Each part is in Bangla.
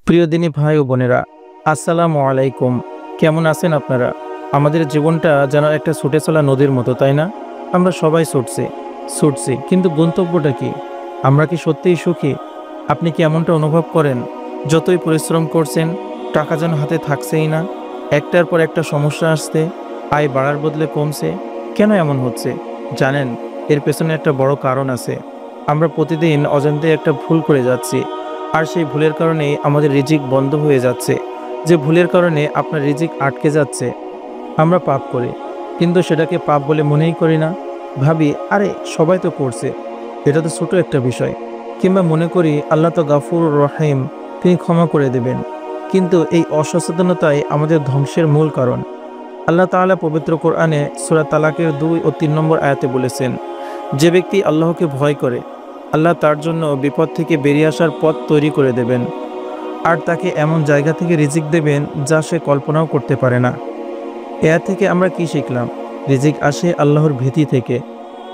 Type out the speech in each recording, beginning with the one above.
প্রিয় দিনী ভাই ও বোনেরা, আসসালামু আলাইকুম। কেমন আছেন আপনারা? আমাদের জীবনটা যেন একটা ছুটে চলা নদীর মতো, তাই না? আমরা সবাই ছুটছি, কিন্তু গন্তব্যটা কি? আমরা কি সত্যিই সুখী? আপনি কি এমনটা অনুভব করেন? যতই পরিশ্রম করছেন, টাকা যেন হাতে থাকছেই না। একটার পর একটা সমস্যা আসছে, আয় বাড়ার বদলে কমছে। কেন এমন হচ্ছে? জানেন, এর পেছনে একটা বড় কারণ আছে। আমরা প্রতিদিন অজান্তে একটা ভুল করে যাচ্ছি। আর সেই ভুলের কারণেই আমাদের রিজিক বন্ধ হয়ে যাচ্ছে। যে ভুলের কারণে আপনার রিজিক আটকে যাচ্ছে, আমরা পাপ করি, কিন্তু সেটাকে পাপ বলে মনেই করি না। ভাবি, আরে সবাই তো করছে, এটা তো ছোট একটা বিষয়। কিংবা মনে করি আল্লাহ তো গাফুর রহিম, তিনি ক্ষমা করে দেবেন। কিন্তু এই অসচেতনতাই আমাদের ধ্বংসের মূল কারণ। আল্লাহ তাআলা পবিত্র কোরআনে সূরা তালাকের 2 ও 3 নম্বর আয়াতে বলেছেন, যে ব্যক্তি আল্লাহকে ভয় করে, আল্লাহ তার জন্য বিপদ থেকে বেরিয়ে আসার পথ তৈরি করে দেবেন, আর তাকে এমন জায়গা থেকে রিজিক দেবেন যা সে কল্পনাও করতে পারে না। এ থেকে আমরা কি শিখলাম? রিজিক আসে আল্লাহর ভীতি থেকে।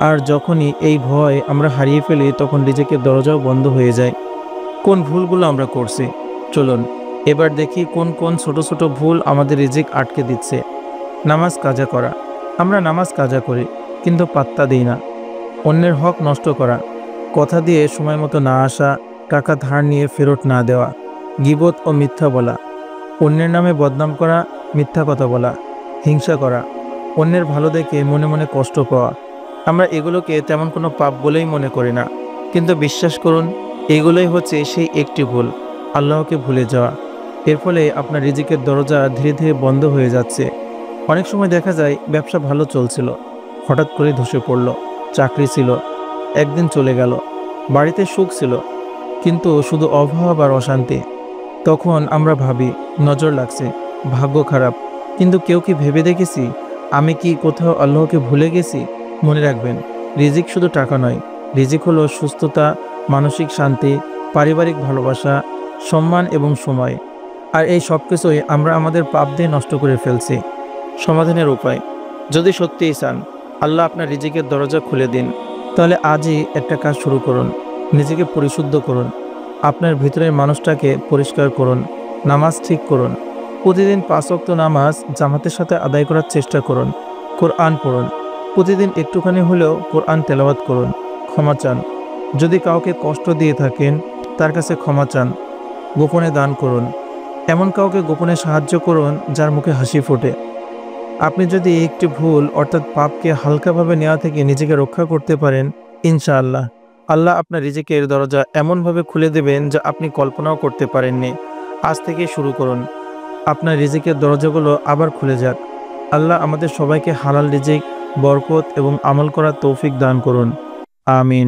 আর যখনই এই ভয় আমরা হারিয়ে ফেলি, তখন রিজিকের দরজাও বন্ধ হয়ে যায়। কোন ভুলগুলো আমরা করছি? চলুন এবার দেখি কোন কোন ছোট ছোট ভুল আমাদের রিজিক আটকে দিচ্ছে। নামাজ কাজা করা। আমরা নামাজ কাজা করি, কিন্তু পাত্তা দিই না। অন্যের হক নষ্ট করা, কথা দিয়ে সময় মতো না আসা, টাকা ধার নিয়ে ফেরত না দেওয়া, গীবত ও মিথ্যা বলা, অন্যের নামে বদনাম করা, মিথ্যা কথা বলা, হিংসা করা, অন্যের ভালো দেখে মনে মনে কষ্ট পাওয়া। আমরা এগুলোকে তেমন কোনো পাপ বলেই মনে করি না, কিন্তু বিশ্বাস করুন, এগুলোই হচ্ছে সেই একটি ভুল, আল্লাহকে ভুলে যাওয়া। এর ফলে আপনার রিজিকের দরজা ধীরে ধীরে বন্ধ হয়ে যাচ্ছে। অনেক সময় দেখা যায় ব্যবসা ভালো চলছিল, হঠাৎ করে ধসে পড়ল। চাকরি ছিল, একদিন চলে গেল। বাড়িতে সুখ ছিল, কিন্তু শুধু অভাব আর অশান্তি। তখন আমরা ভাবি নজর লাগছে, ভাগ্য খারাপ। কিন্তু কেউ কি ভেবে দেখেছি, আমি কি কোথাও আল্লাহকে ভুলে গেছি? মনে রাখবেন, রিজিক শুধু টাকা নয়। রিজিক হলো সুস্থতা, মানসিক শান্তি, পারিবারিক ভালোবাসা, সম্মান এবং সময়। আর এই সব কিছুই আমরা আমাদের পাপ দিয়ে নষ্ট করে ফেলছি। সমাধানের উপায়: যদি সত্যিই চান আল্লাহ আপনার রিজিকের দরজা খুলে দিন, তাহলে আজই একটা কাজ শুরু করুন। নিজেকে পরিশুদ্ধ করুন, আপনার ভিতরের মানুষটাকে পরিষ্কার করুন, নামাজ ঠিক করুন। প্রতিদিন 5 ওয়াক্ত নামাজ জামাতের সাথে আদায় করার চেষ্টা করুন। কোরআন পড়ুন, প্রতিদিন একটুখানি হলেও কোরআন তেলাওয়াত করুন। ক্ষমা চান, যদি কাউকে কষ্ট দিয়ে থাকেন তার কাছে ক্ষমা চান। গোপনে দান করুন, এমন কাউকে গোপনে সাহায্য করুন যার মুখে হাসি ফোটে। আপনি যদি একটি ভুল অর্থাৎ পাপকে হালকাভাবে নেওয়া থেকে নিজেকে রক্ষা করতে পারেন, ইনশাআল্লাহ আল্লাহ আপনার রিজিকের দরজা এমনভাবে খুলে দেবেন যা আপনি কল্পনাও করতে পারেননি। আজ থেকে শুরু করুন, আপনার রিজিকের দরজাগুলো আবার খুলে যাক। আল্লাহ আমাদের সবাইকে হালাল রিজিক, বরকত এবং আমল করার তৌফিক দান করুন। আমিন।